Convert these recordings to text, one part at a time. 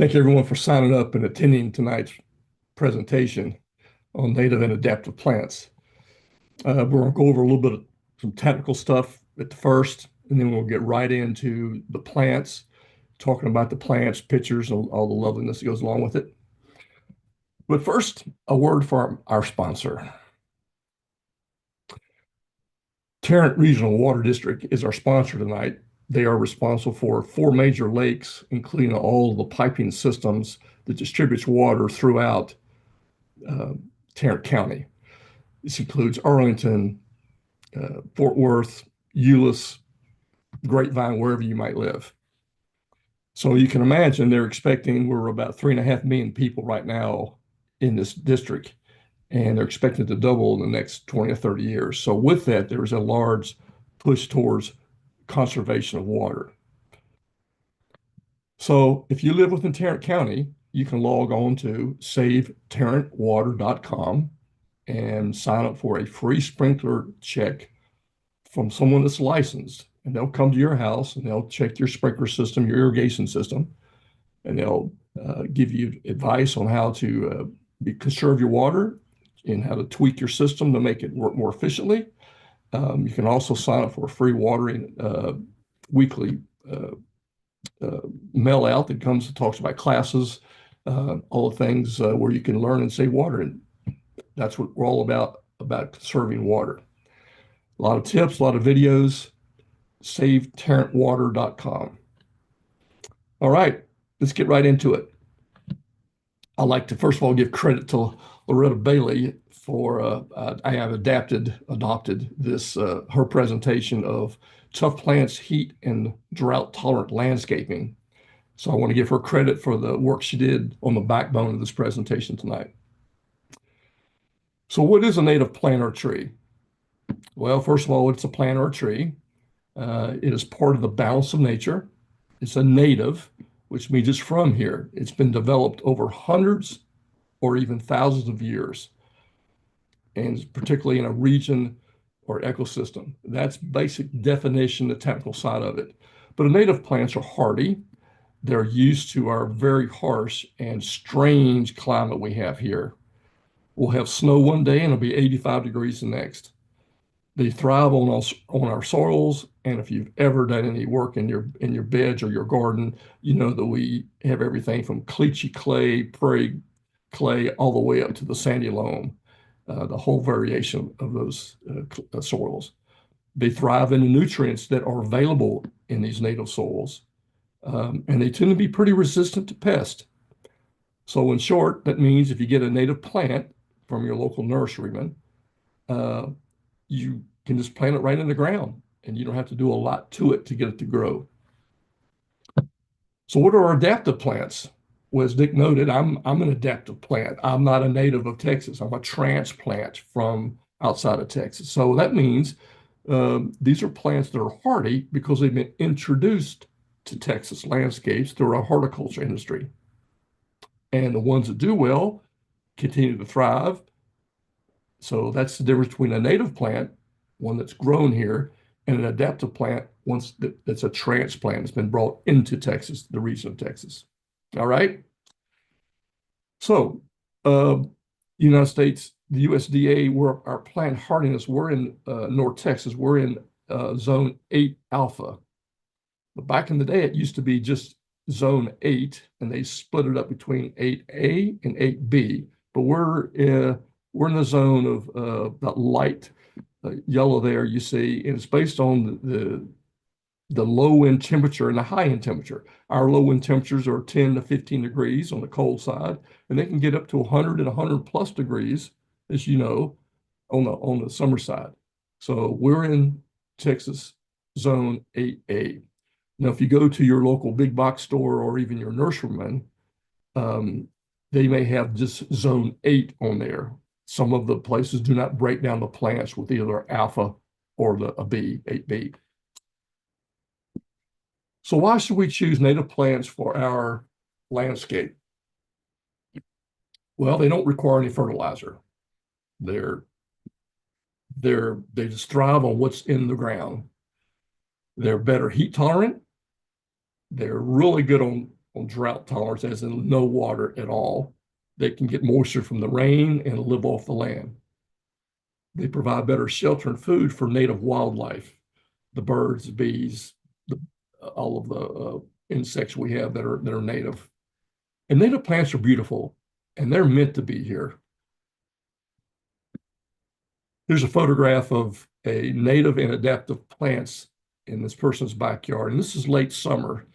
Thank you everyone for signing up and attending tonight's presentation on native and adaptive plants. We're going to go over a little bit of some technical stuff at the first, and then we'll get right into the plants, talking about the plants, pictures, and all the loveliness that goes along with it. But first, a word from our sponsor. Tarrant Regional Water District is our sponsor tonight. They are responsible for 4 major lakes, including all the piping systems that distributes water throughout Tarrant County. This includes Arlington, Fort Worth, Euless, Grapevine, wherever you might live. So you can imagine we're about 3.5 million people right now in this district, and they're expected to double in the next 20 or 30 years. So with that, there's a large push towards conservation of water. So if you live within Tarrant County, you can log on to savetarrantwater.com and sign up for a free sprinkler check from someone that's licensed. And they'll come to your house and they'll check your sprinkler system, your irrigation system, and they'll give you advice on how to conserve your water and how to tweak your system to make it work more efficiently. You can also sign up for a free watering weekly mail out that comes and talks about classes, all the things where you can learn and save water. And that's what we're all about conserving water. A lot of tips, a lot of videos, savetarrantwater.com. All right, let's get right into it. I'd like to first of all give credit to Loretta Bailey for I have adopted this her presentation of tough plants, heat, and drought tolerant landscaping. So I want to give her credit for the work she did on the backbone of this presentation tonight. So what is a native plant or tree? Well, first of all, it's a plant or a tree. It is part of the balance of nature. It's a native, which means it's from here. It's been developed over hundreds or even thousands of years, and particularly in a region or ecosystem. That's basic definition, the technical side of it. But native plants are hardy. They're used to our very harsh and strange climate we have here. We'll have snow one day and it'll be 85 degrees the next. They thrive on our soils, and if you've ever done any work in your beds or your garden, you know that we have everything from caliche clay, prairie clay, all the way up to the sandy loam, the whole variation of those soils. They thrive in the nutrients that are available in these native soils, and they tend to be pretty resistant to pests. So in short, that means if you get a native plant from your local nurseryman, you can just plant it right in the ground and you don't have to do a lot to it to get it to grow. So what are adaptive plants? Well, as Dick noted, I'm an adaptive plant. I'm not a native of Texas. I'm a transplant from outside of Texas. So that means these are plants that are hardy because they've been introduced to Texas landscapes through our horticulture industry. And the ones that do well continue to thrive. So that's the difference between a native plant, one that's grown here, and an adaptive plant, that's a transplant that's been brought into Texas, the region of Texas. All right. So, United States, the USDA, our plant hardiness, we're in North Texas, we're in zone 8 alpha. But back in the day, it used to be just zone 8, and they split it up between 8A and 8B. But we're in the zone of that light yellow there you see, and it's based on the low wind temperature and the high wind temperature. Our low wind temperatures are 10 to 15 degrees on the cold side, and they can get up to 100 and 100 plus degrees, as you know, on the summer side. So we're in Texas zone 8A. Now, if you go to your local big box store or even your nurseryman, they may have just zone 8 on there. Some of the places do not break down the plants with either alpha or a B, 8B. So why should we choose native plants for our landscape? Well, they don't require any fertilizer. They just thrive on what's in the ground. They're better heat tolerant. They're really good on on drought tolerance, as in no water at all. They can get moisture from the rain and live off the land. They provide better shelter and food for native wildlife, the birds, the bees, all of the insects we have that are native. And native plants are beautiful, and they're meant to be here. Here's a photograph of a native and adaptive plants in this person's backyard, and this is late summer.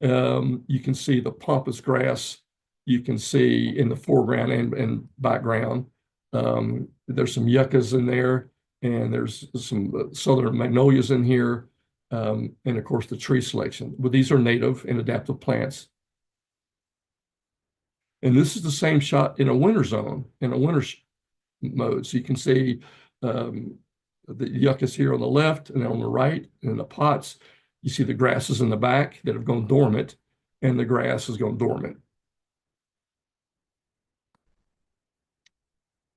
You can see the pampas grass. You can see in the foreground and background. There's some yuccas in there, and there's some southern magnolias in here, and of course the tree selection. But these are native and adaptive plants. And this is the same shot in a winter zone, in a winter mode. So you can see the yuccas here on the left, and then on the right, in the pots, you see the grasses in the back that have gone dormant, and the grass has gone dormant.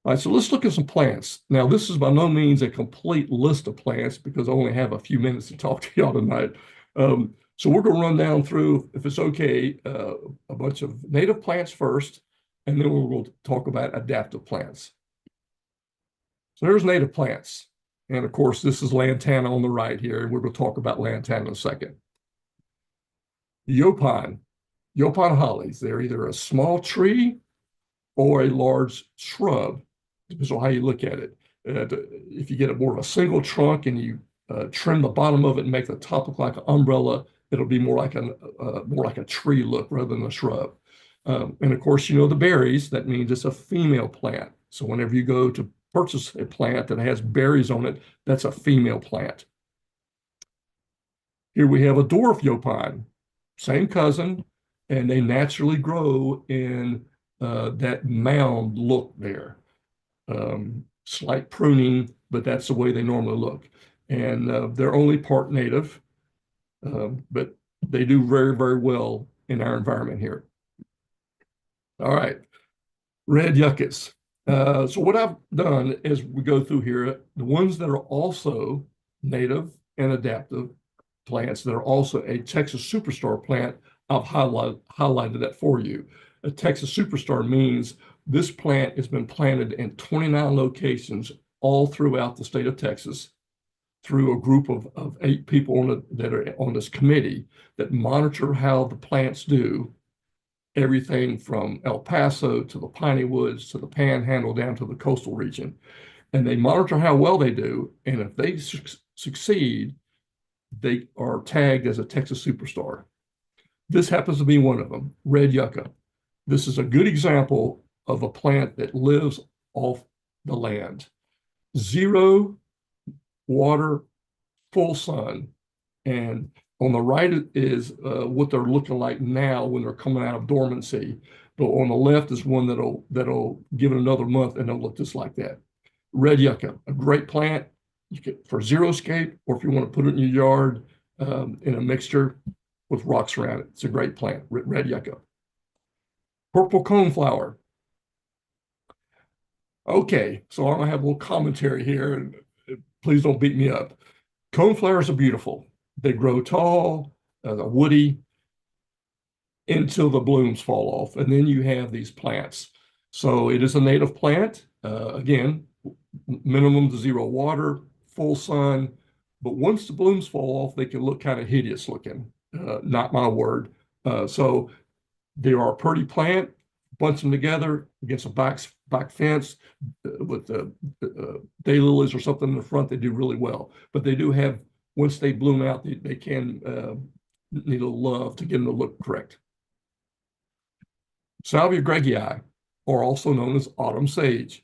All right, so let's look at some plants. Now, this is by no means a complete list of plants because I only have a few minutes to talk to y'all tonight. So we're going to run down through, if it's okay, a bunch of native plants first, and then we'll talk about adaptive plants. So there's native plants. And of course, this is lantana on the right here, and we're going to talk about lantana in a second. Yaupon hollies, they're either a small tree or a large shrub, depends on how you look at it. If you get more of a single trunk and you trim the bottom of it and make the top look like an umbrella, it'll be more like a tree look rather than a shrub. And of course, you know the berries, that means it's a female plant. So whenever you go to purchase a plant that has berries on it, that's a female plant. Here we have a dwarf yaupon, same cousin, and they naturally grow in that mound look there. Slight pruning, but that's the way they normally look. And they're only part native, but they do very, very well in our environment here. All right, red yuccas. So what I've done is we go through here, the ones that are also native and adaptive plants that are also a Texas superstar plant, I've highlighted that for you. A Texas superstar means this plant has been planted in 29 locations all throughout the state of Texas through a group of 8 people that are on this committee that monitor how the plants do, everything from El Paso to the Piney Woods to the Panhandle down to the coastal region. And they monitor how well they do. And if they succeed, they are tagged as a Texas superstar. This happens to be one of them, red yucca. This is a good example of a plant that lives off the land. 0 water, full sun. And on the right is what they're looking like now when they're coming out of dormancy. But on the left is one that'll give it another month and they'll look just like that. Red yucca, a great plant. You get for xeriscape, or if you want to put it in your yard in a mixture with rocks around it. It's a great plant, red yucca. Purple coneflower. Okay, so I'm gonna have a little commentary here, and please don't beat me up. Coneflowers are beautiful. They grow tall, woody, until the blooms fall off, and then you have these plants. So it is a native plant. Again, minimum to 0 water, full sun, but once the blooms fall off, they can look kind of hideous looking. Not my word. So they are a pretty plant. Bunch them together against a back fence with daylilies or something in the front. They do really well, but they do have, once they bloom out, they can need a little love to get them to look correct. Salvia greggii, or also known as autumn sage.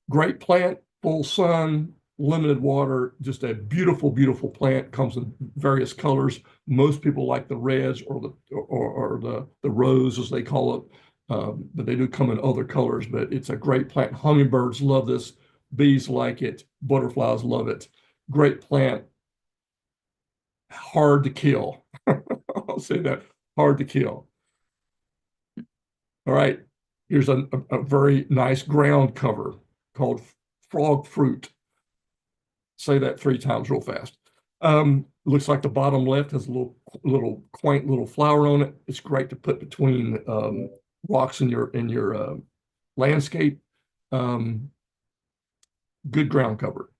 Great plant, full sun, limited water, just a beautiful, beautiful plant. Comes in various colors. Most people like the reds or the rose, as they call it, but they do come in other colors. But it's a great plant. Hummingbirds love this. Bees like it. Butterflies love it. Great plant. Hard to kill. I'll say that. Hard to kill. All right. Here's a very nice ground cover called frog fruit. Say that 3 times real fast. looks like the bottom left has a little quaint little flower on it. It's great to put between rocks in your landscape. Um, Good ground cover,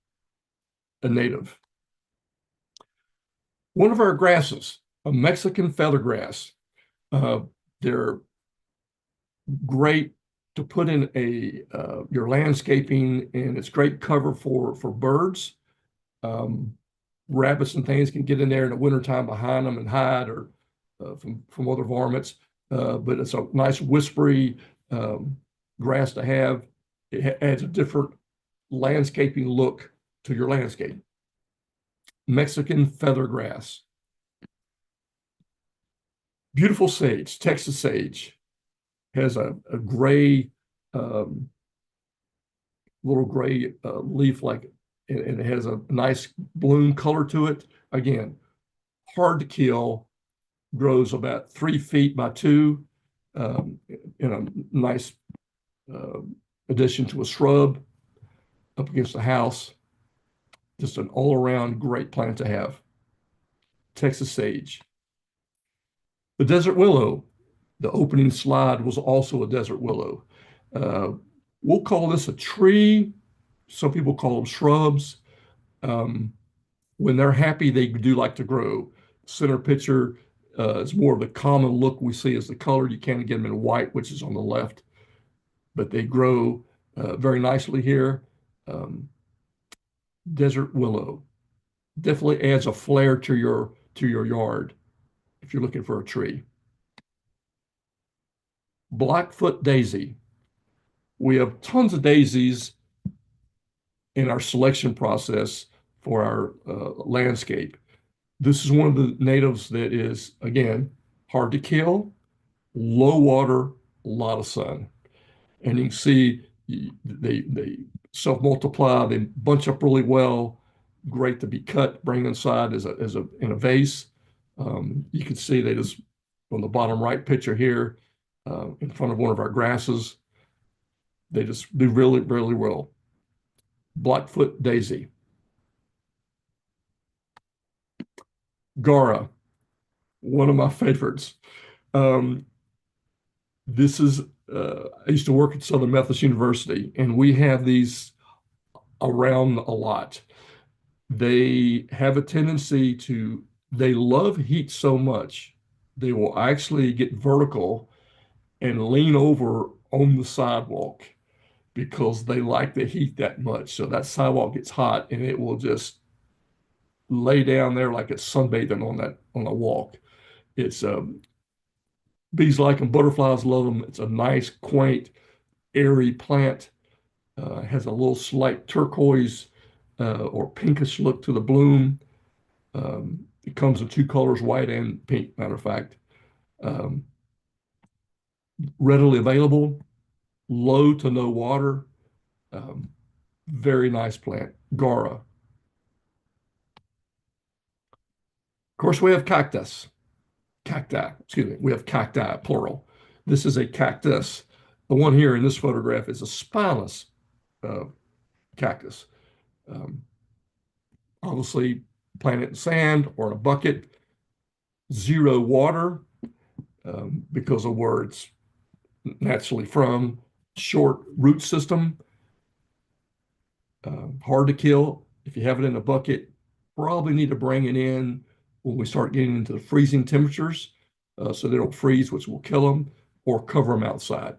a native. One of our grasses, a Mexican feathergrass. Uh, they're great to put in your landscaping, and it's great cover for birds. Um, Rabbits and things can get in there in the wintertime behind them and hide, or from other varmints. But it's a nice whispery um, grass to have. It adds a different landscaping look to your landscape. Mexican feathergrass. Beautiful sage, Texas sage, has a gray, um, little gray leaf like, and it has a nice bloom color to it. Again, hard to kill, grows about 3 feet by 2, in a nice uh, addition to a shrub up against the house. Just an all-around great plant to have. Texas sage. The desert willow, the opening slide was also a desert willow. Uh, we'll call this a tree. Some people call them shrubs. Um, when they're happy, they do like to grow. Center picture is more of the common look we see as the color. You can't get them in white, which is on the left, but they grow very nicely here. Um, Desert willow definitely adds a flair to your yard if you're looking for a tree. Blackfoot daisy. We have tons of daisies in our selection process for our landscape. This is one of the natives that is, again, hard to kill, low water, a lot of sun. And you can see they self-multiply, they bunch up really well, great to be cut, bring inside in a vase. You can see they just, on the bottom right picture here, in front of one of our grasses, they just do really, really well. Blackfoot daisy. Gaura, one of my favorites. Um, this is, I used to work at Southern Methodist University, and we have these around a lot. They have a tendency they love heat so much, they will actually get vertical and lean over on the sidewalk because they like the heat that much. So that sidewalk gets hot and it will just lay down there like it's sunbathing on a walk. It's bees like them, butterflies love them. It's a nice, quaint, airy plant. Has a little slight turquoise or pinkish look to the bloom. It comes in 2 colors, white and pink, matter of fact. Um, Readily available, low to no water. Um, Very nice plant. Gaura. Of course, we have excuse me, we have cacti, plural. This is a cactus. The one here in this photograph is a spineless uh, cactus. Um, Obviously, plant it in sand or in a bucket, 0 water because of where it's naturally from, short root system, hard to kill. If you have it in a bucket, probably need to bring it in when we start getting into the freezing temperatures so they don't freeze, which will kill them, or cover them outside.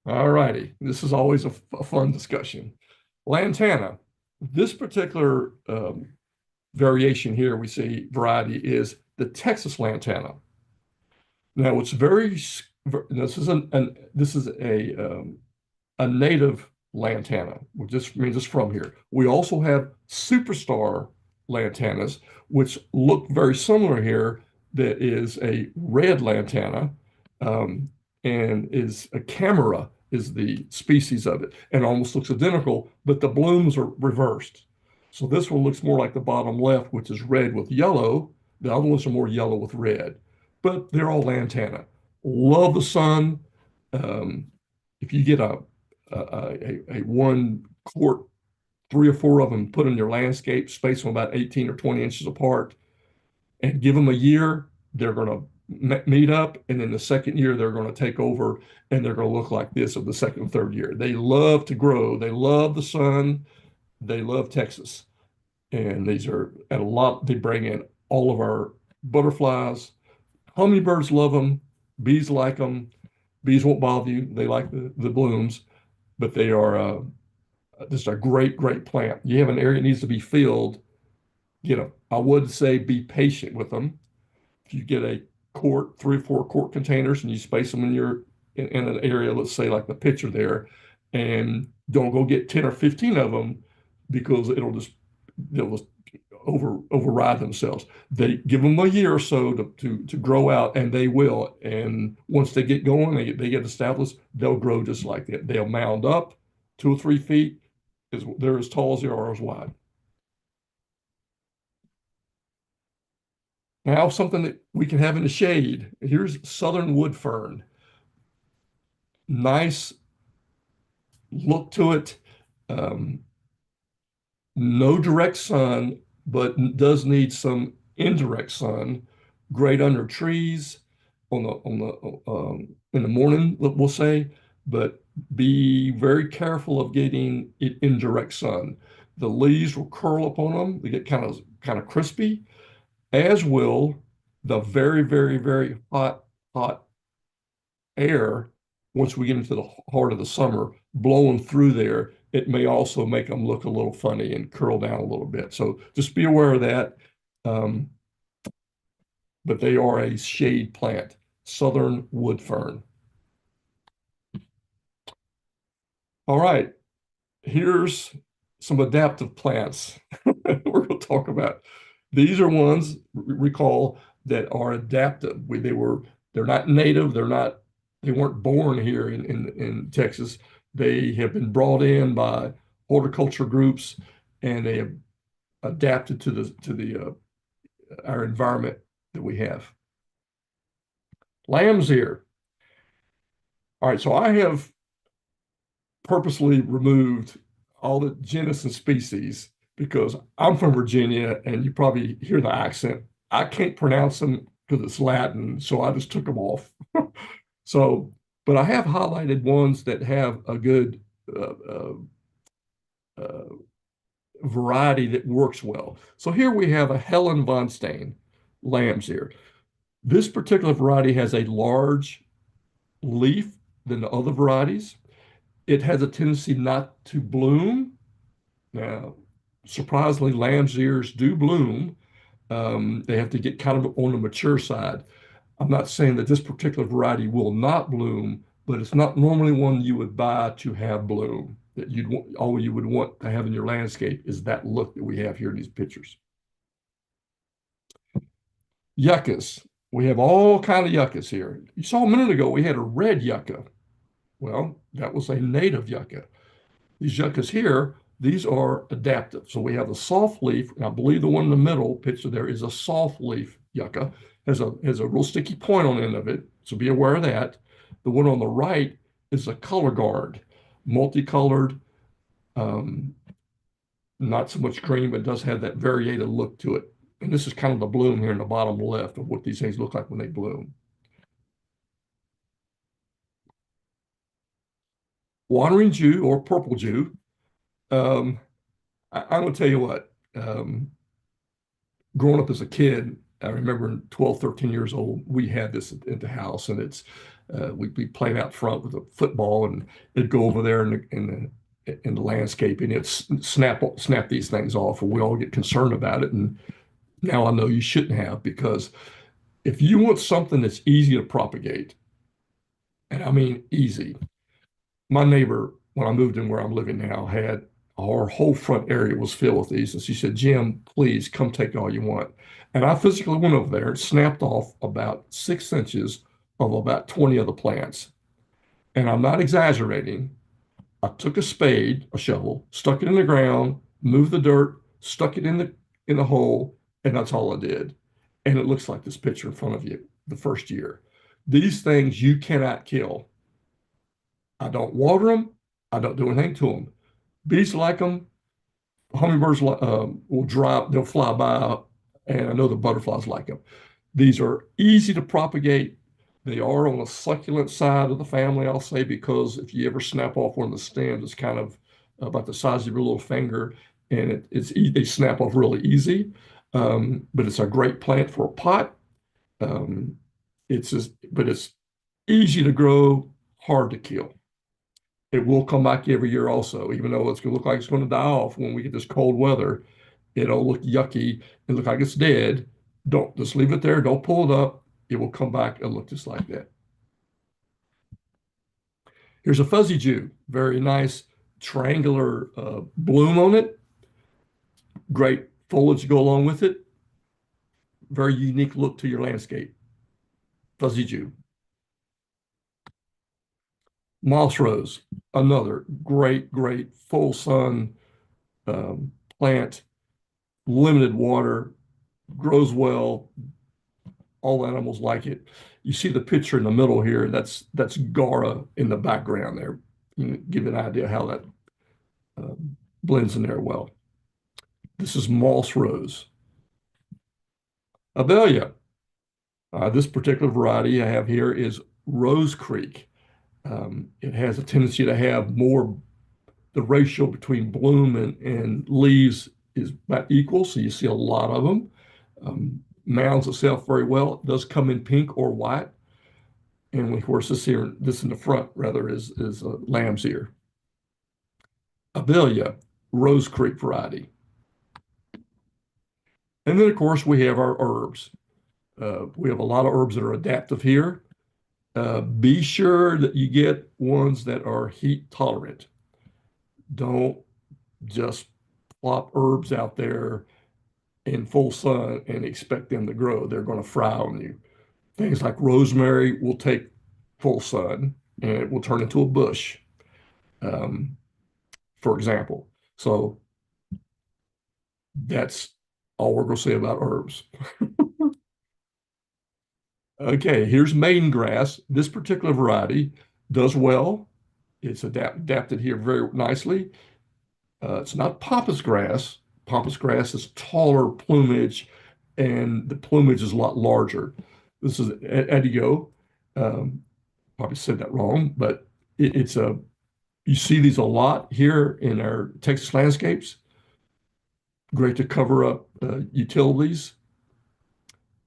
All righty. This is always a fun discussion. Lantana. This particular variation here we see variety is the Texas lantana. Now it's this is a native lantana, which just means it's from here. We also have superstar lantanas, which look very similar here. That is a red lantana, um, and is a camera is the species of it, and almost looks identical, but the blooms are reversed. So this one looks more like the bottom left, which is red with yellow. The other ones are more yellow with red, but they're all lantana. Love the sun. Um, if you get a 1 quart three or four of them, put in your landscape, space them about 18 or 20 inches apart, and give them a year. They're going to meet up, and then the second year they're going to take over, and they're going to look like this of the second and third year. They love to grow. They love the sun. They love Texas, and these are at a lot. They bring in all of our butterflies. Hummingbirds love them. Bees like them. Bees won't bother you. They like the blooms, but they are just a great, great plant. You have an area that needs to be filled. I would say be patient with them. If you get a quart, 3 or 4 quart containers, and you space them in an area, let's say like the pitcher there, and don't go get 10 or 15 of them because they'll just override themselves. They give them a year or so to grow out, and they will. And once they get going, they get established, they'll grow just like that. They'll mound up 2 or 3 feet. They're as tall as they are as wide. Now, something that we can have in the shade. Here's southern wood fern. Nice look to it. Um, no direct sun, but does need some indirect sun. Great under trees in the morning, we'll say, but be very careful of getting it indirect sun. The leaves will curl up on them. They get kind of crispy, as will the very, very, very hot air. Once we get into the heart of the summer, blowing through there, it may also make them look a little funny and curl down a little bit. So just be aware of that. Um, but they are a shade plant, southern wood fern. All right, here's some adaptive plants we're going to talk about. These are ones, recall, that are adaptive. They're not native. They weren't born here in Texas. They have been brought in by horticulture groups, and they have adapted to the our environment that we have. Lamb's ear. All right, so I have purposely removed all the genus and species because I'm from Virginia, and you probably hear the accent. I can't pronounce them because it's Latin, so I just took them off. So, but I have highlighted ones that have a good uh, uh, uh, variety that works well. So here we have a Helen von Steen lamb's ear. This particular variety has a large leaf than the other varieties. It has a tendency not to bloom. Now, surprisingly, lamb's ears do bloom. They have to get kind of on the mature side. I'm not saying that this particular variety will not bloom, but it's not normally one you would buy to have bloom. That all you would want to have in your landscape is that look that we have here in these pictures. Yuccas. We have all kind of yuccas here. You saw a minute ago we had a red yucca. Well, that was a native yucca. These yuccas here, these are adaptive. So we have the soft leaf, and I believe the one in the middle picture there is a soft leaf yucca. Has a real sticky point on the end of it, so be aware of that. The one on the right is a color guard, multicolored, um, not so much green, but does have that variegated look to it. And this is kind of the bloom here in the bottom left of what these things look like when they bloom. Wandering Jew or purple Jew. Um, I'm going to tell you what, growing up as a kid, I remember 12, 13 years old, we had this at the house, and we'd be playing out front with a football, and it'd go over there in the landscape, and it'd snap these things off, and we all get concerned about it. And now I know you shouldn't have, because if you want something that's easy to propagate, and I mean easy, my neighbor, when I moved in where I'm living now, had our whole front area was filled with these. And she said, Jim, please come take all you want. And I physically went over there and snapped off about 6 inches of about 20 of the plants. And I'm not exaggerating. I took a spade, a shovel, stuck it in the ground, moved the dirt, stuck it in the hole, and that's all I did. And it looks like this picture in front of you the first year. These things you cannot kill. I don't water them. I don't do anything to them. Bees like them. Hummingbirds will drop, they'll fly by, and I know the butterflies like them. These are easy to propagate. They are on the succulent side of the family, I'll say, because if you ever snap off one of the stems, it's kind of about the size of your little finger, and they snap off really easy. But it's a great plant for a pot. Um, but it's easy to grow, hard to kill. It will come back every year also, even though it's going to look like it's going to die off when we get this cold weather. It'll look yucky and look like it's dead. Don't just leave it there. Don't pull it up. It will come back and look just like that. Here's a fuzzy Jew. Very nice triangular bloom on it. Great foliage to go along with it. Very unique look to your landscape. Fuzzy Jew. Moss rose, another great full sun um, plant, limited water, grows well. All animals like it. You see the picture in the middle here. That's Gara in the background there. You can give an idea how that uh, blends in there well. This is moss rose. Abellia. This particular variety I have here is Rose Creek. It has a tendency to have more, the ratio between bloom and leaves is about equal, so you see a lot of them. Mounds itself very well. It does come in pink or white. And of course, this in the front rather is a lamb's ear. Abellia, Rose Creek variety. And then, of course, we have our herbs. We have a lot of herbs that are adaptive here. Be sure that you get ones that are heat tolerant. Don't just plop herbs out there in full sun and expect them to grow. They're going to fry on you. Things like rosemary will take full sun and it will turn into a bush, um, for example. So that's all we're going to say about herbs. Okay, here's maiden grass. This particular variety does well. It's adapted here very nicely. It's not pampas grass. Pampas grass is taller plumage, and the plumage is a lot larger. This is Adigo. Um, Probably said that wrong, but it's a you see these a lot here in our Texas landscapes. Great to cover up utilities.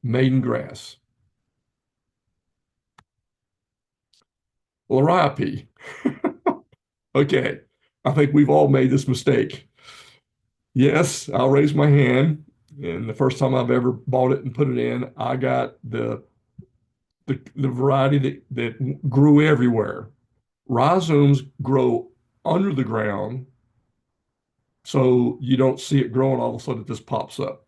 Maiden grass. Liriope. Okay, I think we've all made this mistake. Yes, I'll raise my hand. And the first time I've ever bought it and put it in, I got the variety that grew everywhere. Rhizomes grow under the ground, so you don't see it growing all of a sudden it just pops up.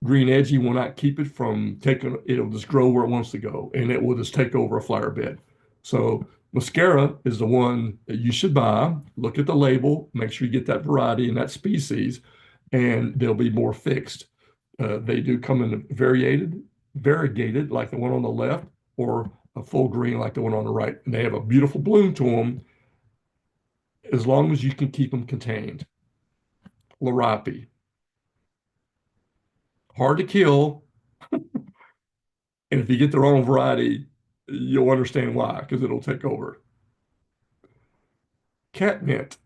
Green edgy will not keep it from taking, it'll just grow where it wants to go and it will just take over a flower bed. So Muscera is the one that you should buy. Look at the label, make sure you get that variety and that species, and they'll be more fixed. They do come in variegated, like the one on the left, or a full green like the one on the right. And they have a beautiful bloom to them as long as you can keep them contained. Liriope. Hard to kill. And if you get the wrong variety, you'll understand why, because it'll take over. Catmint.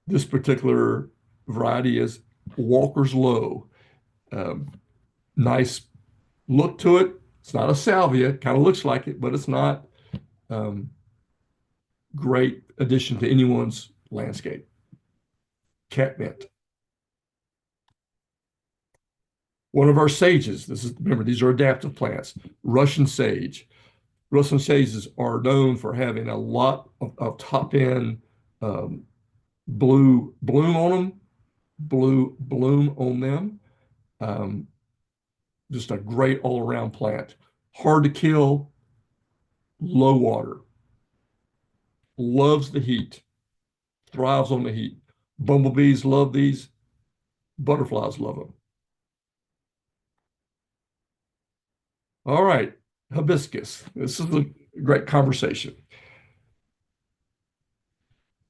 This particular variety is Walker's Low. Um, Nice look to it. It's not a salvia, kind of looks like it, but it's not. Um, Great addition to anyone's landscape. Catmint. One of our sages, remember, these are adaptive plants. Russian sage. Russian sages are known for having a lot of top end um, blue bloom on them, blue bloom on them. Um, just a great all around plant. Hard to kill, low water, loves the heat, thrives on the heat. Bumblebees love these, butterflies love them. All right, hibiscus. This is a great conversation.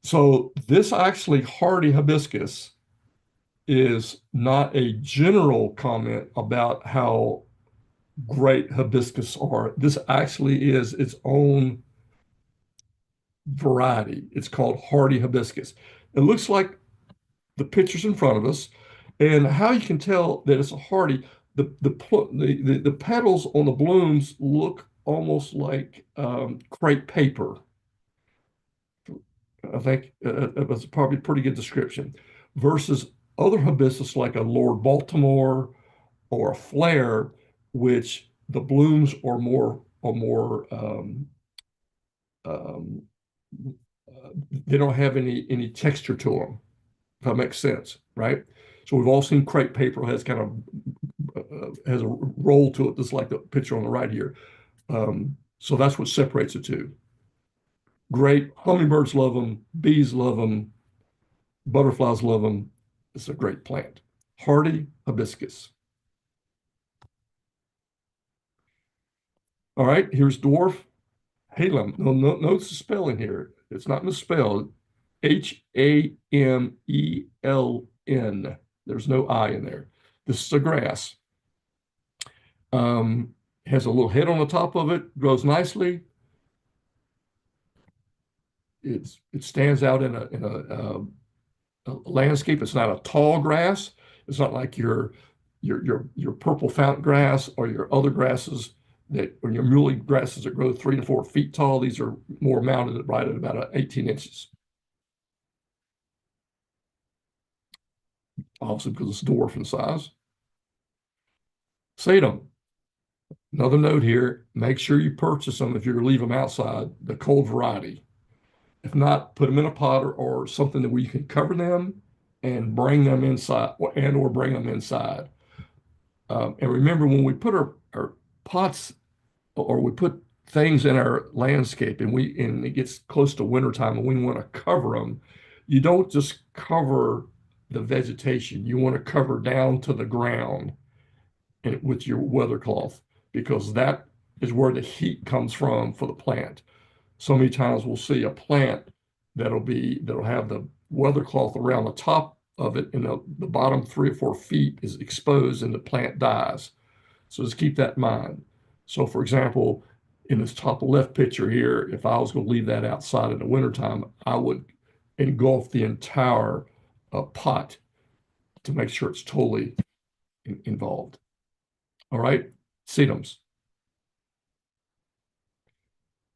So, this actually hardy hibiscus is not a general comment about how great hibiscus are. This actually is its own variety. It's called hardy hibiscus. It looks like the pictures in front of us, and how you can tell that it's a hardy. The petals on the blooms look almost like crepe paper. I think that's probably a pretty good description. Versus other hibiscus like a Lord Baltimore or a flare, which the blooms are more um, they don't have any texture to them, if that makes sense, right? So we've all seen crepe paper has kind of has a roll to it, just like the picture on the right here. So that's what separates the two. Great. Hummingbirds love them. Bees love them. Butterflies love them. It's a great plant. Hardy hibiscus. All right, here's dwarf halem. Notice the spelling here. It's not misspelled. Hameln. There's no I in there. This is a grass. Um, has a little head on the top of it, grows nicely. It stands out a landscape. It's not a tall grass. It's not like your purple fountain grass or your other grasses or your muley grasses that grow 3 to 4 feet tall. These are more mounted right at about 18 inches. Obviously because it's dwarf in size. Sedum. Another note here, make sure you purchase them if you're going to leave them outside, the cold variety. If not, put them in a pot or something that where you can cover them and bring them inside or bring them inside. And remember, when we put our pots or we put things in our landscape and it gets close to wintertime and we want to cover them, you don't just cover the vegetation. You want to cover down to the ground with your weather cloth because that is where the heat comes from for the plant. So many times we'll see a plant that'll have the weather cloth around the top of it, and the bottom 3 or 4 feet is exposed, and the plant dies. So just keep that in mind. So, for example, in this top left picture here, if I was going to leave that outside in the wintertime, I would engulf the entire pot to make sure it's totally involved. All right, sedums.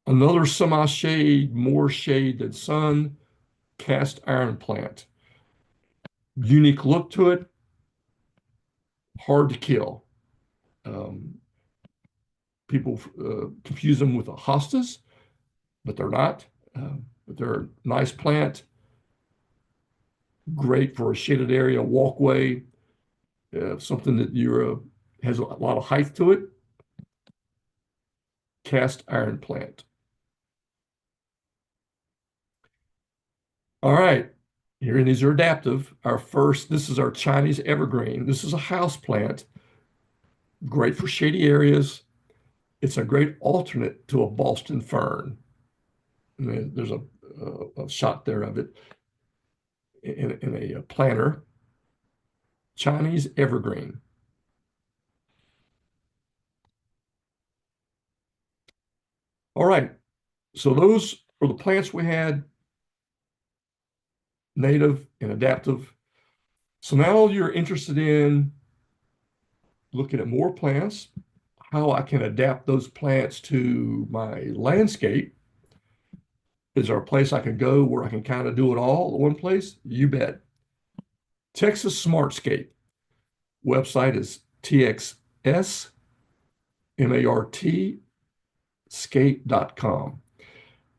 Another semi-shade, more shade than sun, cast iron plant. Unique look to it, hard to kill. Um, People confuse them with a hostas, but they're not. But they're a nice plant, great for a shaded area, walkway, something that has a lot of height to it. Cast iron plant. All right, here these are adaptive. This is our Chinese evergreen. This is a house plant, great for shady areas. It's a great alternate to a Boston fern. And there's a shot there of it in a planter. Chinese evergreen. All right, so those are the plants we had, native and adaptive. So now you're interested in looking at more plants, how I can adapt those plants to my landscape. Is there a place I can go where I can kind of do it all at one place? You bet. Texas Smartscape website is txsmartscape.com.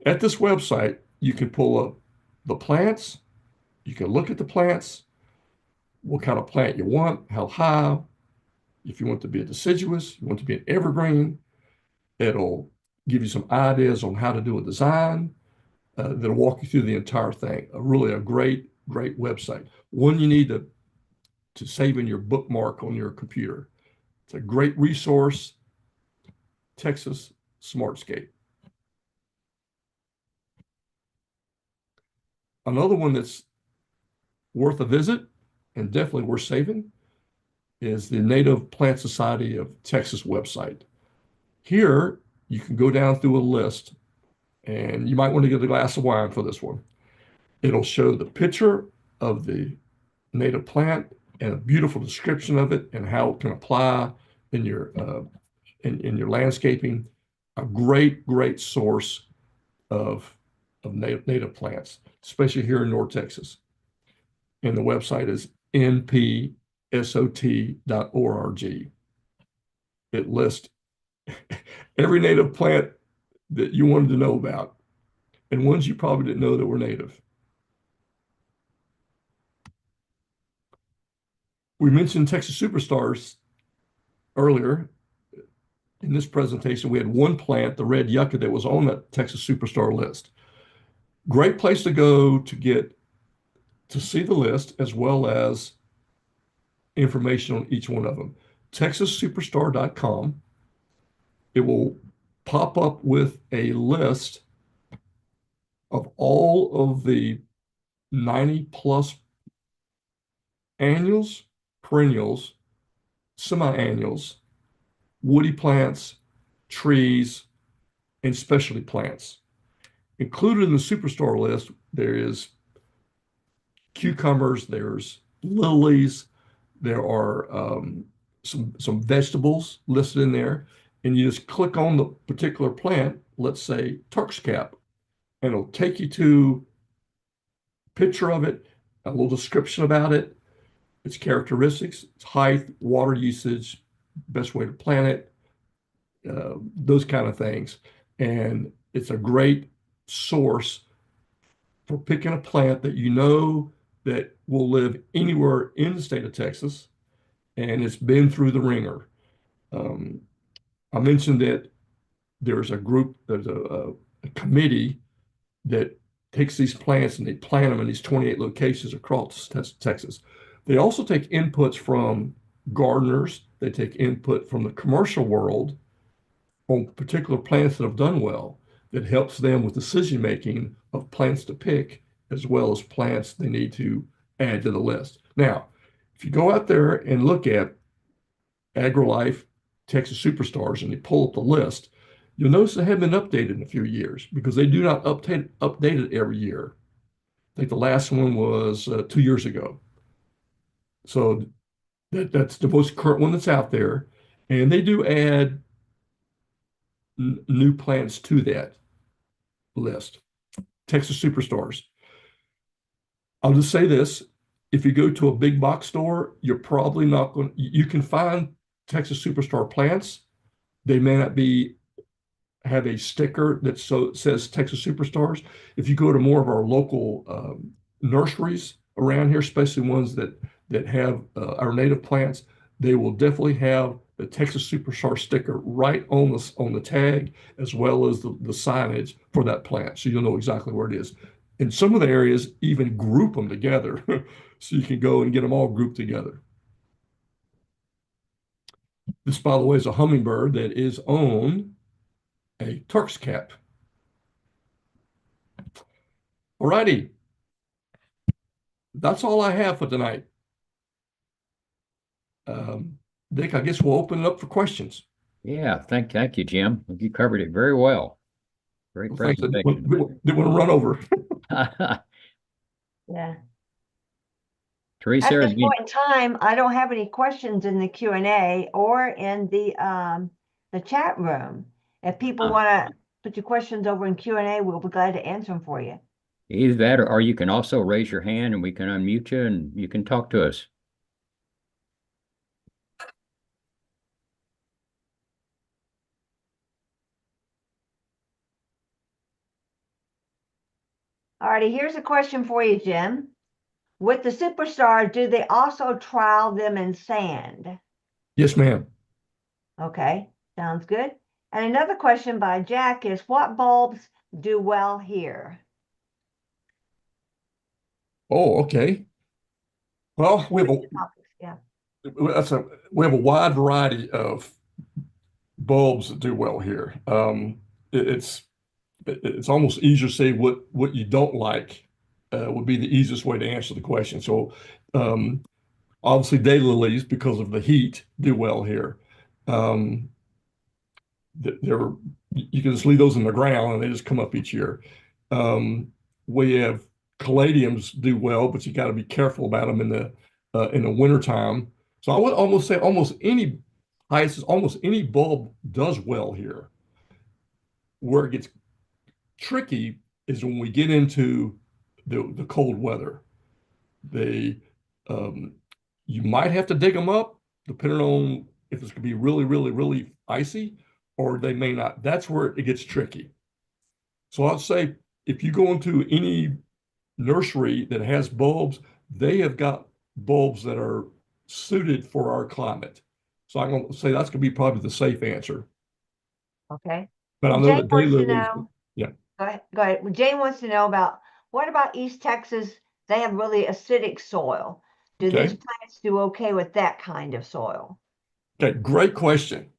At this website, you can pull up the plants, you can look at the plants, what kind of plant you want, how high, if you want to be a deciduous, you want to be an evergreen. It'll give you some ideas on how to do a design. That'll walk you through the entire thing. Really a great, great website. One you need to save in your bookmark on your computer. It's a great resource, Texas Smartscape. Another one that's worth a visit and definitely worth saving, is the Native Plant Society of Texas website. Here, you can go down through a list, and you might want to get a glass of wine for this one. It'll show the picture of the native plant and a beautiful description of it and how it can apply in your in your landscaping. A great source of native plants, especially here in North Texas. And the website is npsot.org. It lists every native plant that you wanted to know about and ones you probably didn't know that were native. We mentioned Texas Superstars earlier. In this presentation, we had one plant, the red yucca, that was on that Texas Superstar list. Great place to go to get to see the list as well as information on each one of them. TexasSuperstar.com. It will pop up with a list of all of the 90 plus annuals, perennials, semi-annuals, woody plants, trees, and specialty plants. Included in the Superstar list, there is cucumbers, there's lilies, there are some vegetables listed in there, and you just click on the particular plant, let's say Turk's Cap, and it'll take you to a picture of it, a little description about it, its characteristics, its height, water usage, best way to plant it, those kind of things. And it's a great source for picking a plant that you know that will live anywhere in the state of Texas, and it's been through the ringer. I mentioned that there's a committee that takes these plants and they plant them in these 28 locations across Texas. They also take inputs from gardeners. They take input from the commercial world on particular plants that have done well that helps them with decision making of plants to pick as well as plants they need to add to the list. Now, if you go out there and look at AgriLife Texas Superstars and you pull up the list, you'll notice they haven't been updated in a few years because they do not update it every year. I think the last one was 2 years ago. So that's the most current one that's out there. And they do add new plants to that list. Texas Superstars. I'll just say this. If you go to a big box store, you're probably not going, you can find Texas Superstar plants. They may not have a sticker that says Texas Superstars. If you go to more of our local nurseries around here, especially ones that have our native plants, they will definitely have the Texas Superstar sticker right on the tag, as well as the signage for that plant, so you'll know exactly where it is. In some of the areas, even group them together, so you can go and get them all grouped together. This, by the way, is a hummingbird that is on a Turk's Cap. All righty. That's all I have for tonight. Dick, I guess we'll open it up for questions. Yeah, thank you, Jim. You covered it very well. Great presentation. Didn't want to run over. Yeah. Teresa, At this point in time, I don't have any questions in the Q&A or in the chat room. If people want to put your questions over in Q&A, we'll be glad to answer them for you. Either that, or you can also raise your hand and we can unmute you and you can talk to us. All righty, here's a question for you, Jim. With the Superstar, do they also trial them in sand? Yes, ma'am. Okay, sounds good. And another question by Jack is, what bulbs do well here? Oh, okay. Well, we have a wide variety of bulbs that do well here. It's almost easier to say what you don't like would be the easiest way to answer the question. So Obviously, daylilies, because of the heat, do well here. They're you can just leave those in the ground and they just come up each year. We have caladiums do well, but you got to be careful about them in the wintertime. So I would almost say almost any bulb does well here. Where it gets tricky is when we get into the cold weather. They you might have to dig them up depending on if it's going to be really, really, really icy, or they may not. That's where it gets tricky. So I'd say if you go into any nursery that has bulbs, they have got bulbs that are suited for our climate. So I'm going to say that's going to be probably the safe answer. Okay. But I know Jane that wants to daylilies, know. yeah. Go ahead. Go ahead. Well, Jane wants to know about what about East Texas? They have really acidic soil. Do these Okay. plants do okay with that kind of soil? Okay. Great question.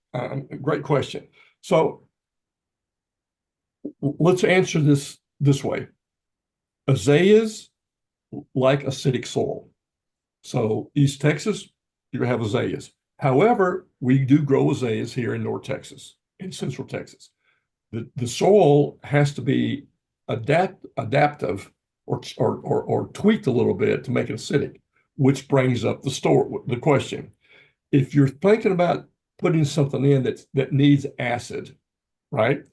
Great question. So let's answer this way. Azaleas like acidic soil. So East Texas, you have azaleas. However, we do grow azaleas here in North Texas, in Central Texas. The soil has to be adaptive or tweaked a little bit to make it acidic, which brings up the question. If you're thinking about putting something in that needs acid, right?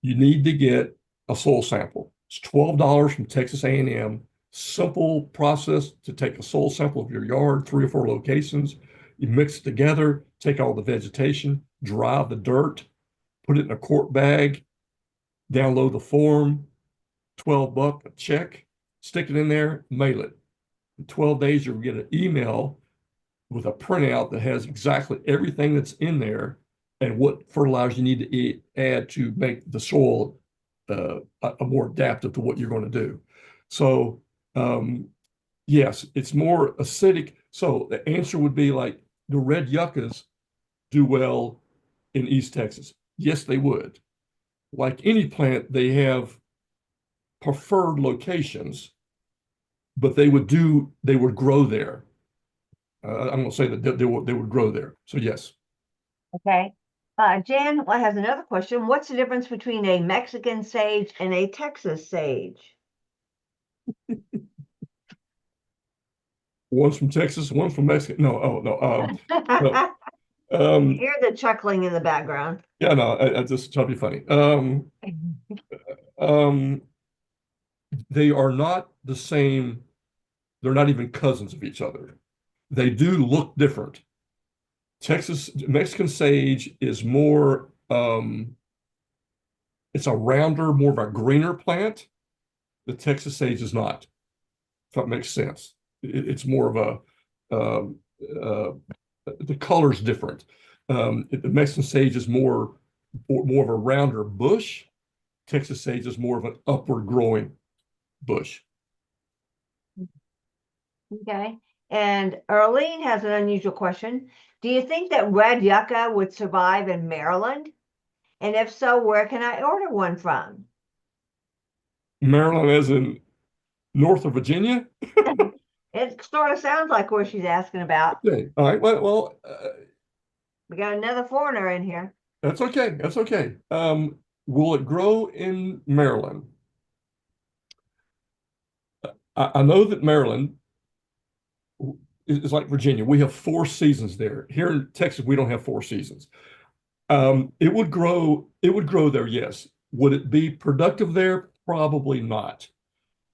You need to get a soil sample. It's $12 from Texas A&M. Simple process to take a soil sample of your yard, 3 or 4 locations. You mix it together, take all the vegetation, dry the dirt, put it in a quart bag, download the form, $12 a check, stick it in there, mail it. In 12 days, you'll get an email with a printout that has exactly everything that's in there and what fertilizer you need to add to make the soil a more adaptive to what you're going to do. So yes, it's more acidic. So the answer would be like the red yuccas do well in East Texas. Yes, they would. Like any plant, they have preferred locations, but they would grow there. I'm going to say that they would grow there. So yes. Okay. Jan has another question. What's the difference between a Mexican sage and a Texas sage? One's from Texas, one's from Mexico. No, oh no. Hear the chuckling in the background. Yeah, no, I just try to be funny. They are not the same. They're not even cousins of each other. They do look different. Mexican sage is more, it's a rounder, more of a greener plant. The Texas sage is not, if that makes sense. It's more of the color's different. The Mexican sage is more of a rounder bush. Texas sage is more of an upward growing bush. Okay. And Earlene has an unusual question. Do you think that red yucca would survive in Maryland? And if so, where can I order one from? Maryland, as in north of Virginia? It sort of sounds like where she's asking about. Okay. All right. Well, We got another foreigner in here. that's okay. That's okay. Will it grow in Maryland? I know that Maryland is like Virginia. We have 4 seasons there. Here in Texas, we don't have 4 seasons. It would grow there, yes. Would it be productive there? Probably not.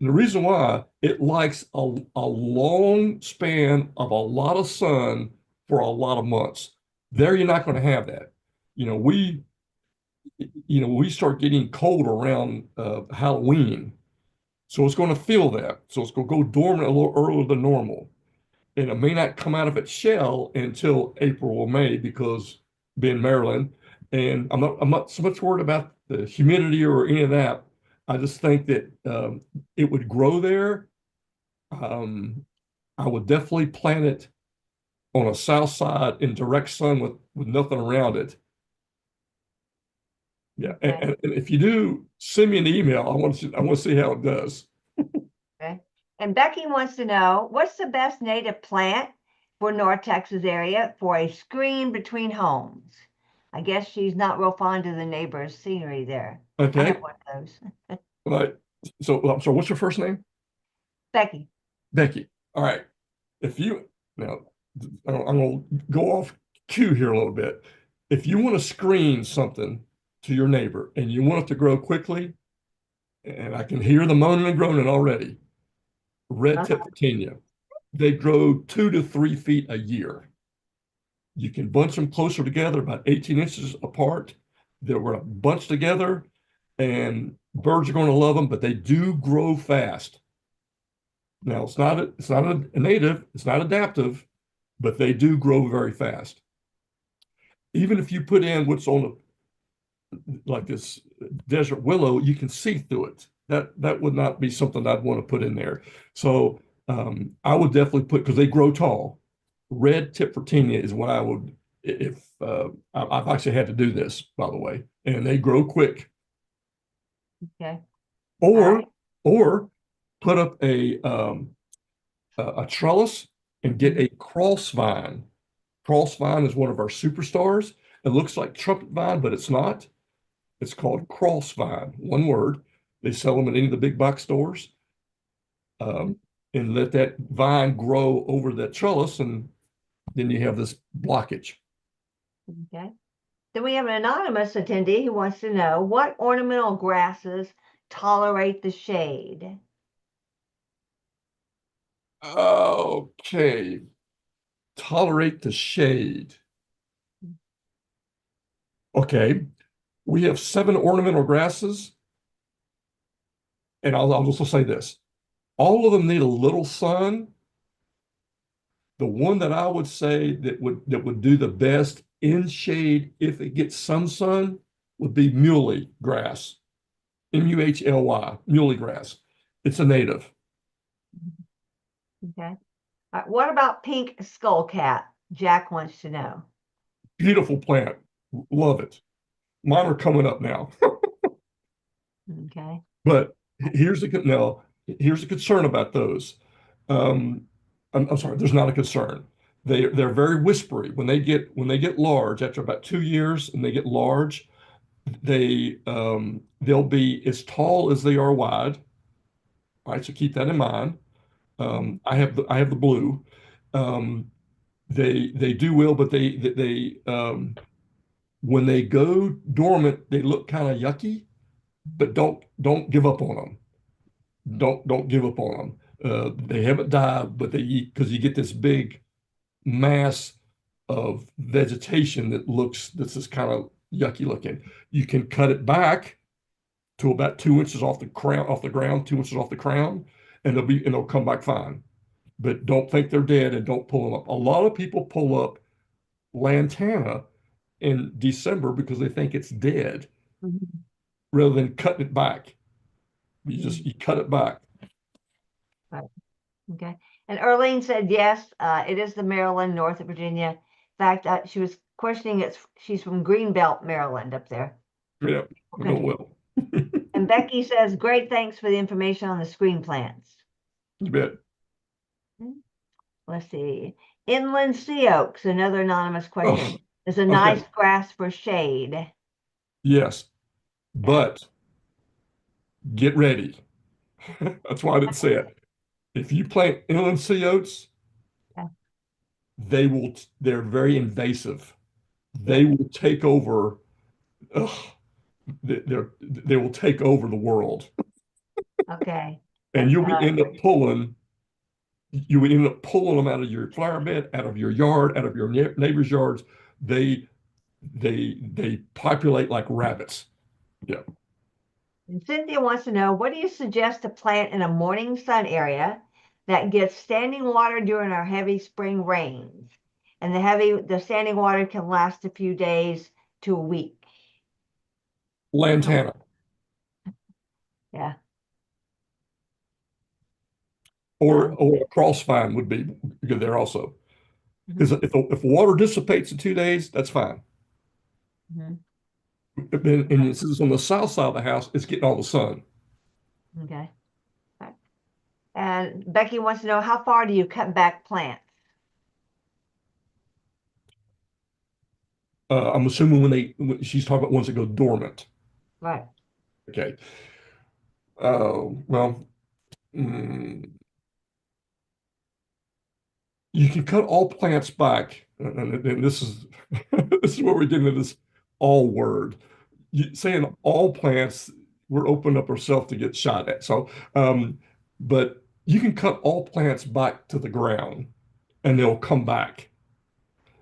And the reason why, it likes a long span of a lot of sun for a lot of months. There, you're not going to have that. We start getting cold around Halloween. So it's going to feel that. So it's going to go dormant a little earlier than normal. And it may not come out of its shell until April or May because being Maryland. And I'm not so much worried about the humidity or any of that. I just think that it would grow there. I would definitely plant it on a south side in direct sun with nothing around it. Yeah, Okay. and if you do, send me an email. I want to see how it does. Okay. And Becky wants to know, what's the best native plant for North Texas area for a screen between homes. I guess she's not real fond of the neighbor's scenery there. I Okay. have one of those. Right. So, what's your first name? Becky. Becky. All right. If you now, I'm going to go off cue here a little bit. If you want to screen something to your neighbor and you want it to grow quickly, and I can hear the moaning and groaning already, red tip Virginia, they grow 2 to 3 feet a year. You can bunch them closer together, about 18 inches apart. They're going to bunch together, and birds are going to love them, but they do grow fast. Now, it's not a native, it's not adaptive, but they do grow very fast. Even if you put in what's on like this desert willow, you can see through it. That would not be something I'd want to put in there. So I would definitely put, because they grow tall. Red tip Virginia is what I would, if I've actually had to do this, by the way, and they grow quick. Okay. Or put up a trellis and get a cross vine. Cross vine is one of our superstars. It looks like trumpet vine, but it's not. It's called cross vine, one word. They sell them at any of the big box stores. And let that vine grow over that trellis, and then you have this blockage. Okay. Then we have an anonymous attendee who wants to know what ornamental grasses tolerate the shade. Okay. Tolerate the shade. Okay. We have 7 ornamental grasses. And I'll also say this. All of them need a little sun. The one that I would say that would do the best in shade if it gets some sun would be muley grass. M-U-H-L-Y, muley grass. It's a native. Okay. What about pink skullcap? Jack wants to know. Beautiful plant. Love it. Mine are coming up now. Okay. But here's the concern about those. I'm sorry, there's not a concern. They're very whispery. When they get large, after about 2 years and they get large, they'll be as tall as they are wide. All right, so keep that in mind. I have the blue. They do well, but they when they go dormant, they look kind of yucky, but don't give up on them. Don't give up on them. They haven't died, but they eat, because you get this big mass of vegetation that's just kind of yucky looking. You can cut it back to about 2 inches off the ground, 2 inches off the crown, and they'll come back fine. But don't think they're dead, and don't pull them up. A lot of people pull up lantana in December because they think it's dead, rather than cutting it back. You cut it back. Right. Okay. And Earlene said yes, it is the Maryland, north of Virginia. In fact, she was questioning she's from Greenbelt, Maryland, up there. Yeah, I know well. And Becky says, great, thanks for the information on the screen plants. You bet. Let's see. Inland sea oaks, another anonymous question. Is a okay. nice grass for shade. Yes, but get ready. That's why I didn't say it. If you plant inland sea oats, they're very invasive. They will take over. They will take over the world. Okay. And you will end up pulling them out of your flower bed, out of your yard, out of your neighbor's yards. They populate like rabbits. Yeah. And Cynthia wants to know, what do you suggest to plant in a morning sun area that gets standing water during our heavy spring rains? And the standing water can last a few days to a week. Lantana. Yeah. Or a crossvine would be good there also. Because if water dissipates in 2 days, that's fine. And this is on the south side of the house, it's getting all the sun. Okay. And Becky wants to know, how far do you cut back plants? I'm assuming when she's talking about ones that go dormant. Right. Okay. Well, mm, you can cut all plants back, and this is this is where we're getting into this all word. Saying all plants, we're opening up ourselves to get shot at. So, but you can cut all plants back to the ground, and they'll come back.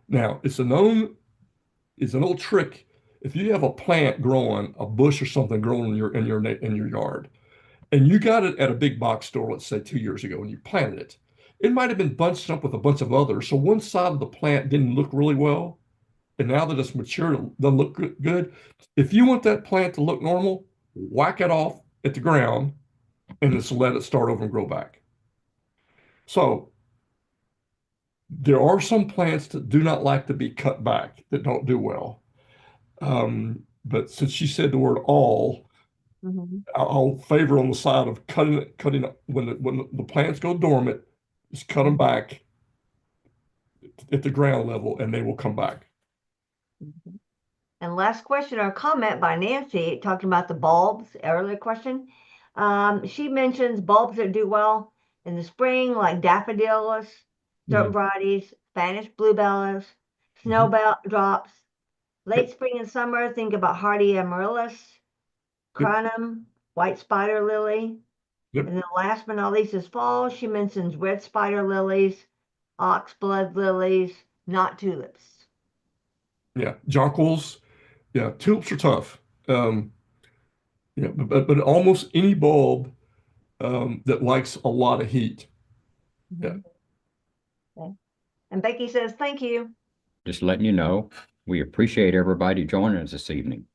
Now, it's an old trick. If you have a plant growing, a bush or something growing in your yard, and you got it at a big box store, let's say 2 years ago, and you planted it, it might have been bunched up with a bunch of others. So one side of the plant didn't look really well, and now that it's mature, it doesn't look good. If you want that plant to look normal, whack it off at the ground and just let it start over and grow back. So there are some plants that do not like to be cut back, that don't do well. But since she said the word all, Mhm. I'll favor on the side of cutting when the plants go dormant, just cut them back at the ground level, and they will come back. Mhm. And last question or comment by Nancy talking about the bulbs, earlier question. She mentions bulbs that do well in the spring, like daffodils, certain Mhm. varieties, Spanish bluebells, Mhm. snowdrops. Late Yep. spring and summer, think about hardy amaryllis, Yep. cronum, white spider lily. Yep. And then last but not least is fall. She mentions red spider lilies, oxblood lilies, not tulips. Yeah. Jonquils. Yeah. Tulips are tough. Um, yeah. But almost any bulb that likes a lot of heat. Yeah. Mhm. Okay. And Becky says, thank you. Just letting you know, we appreciate everybody joining us this evening.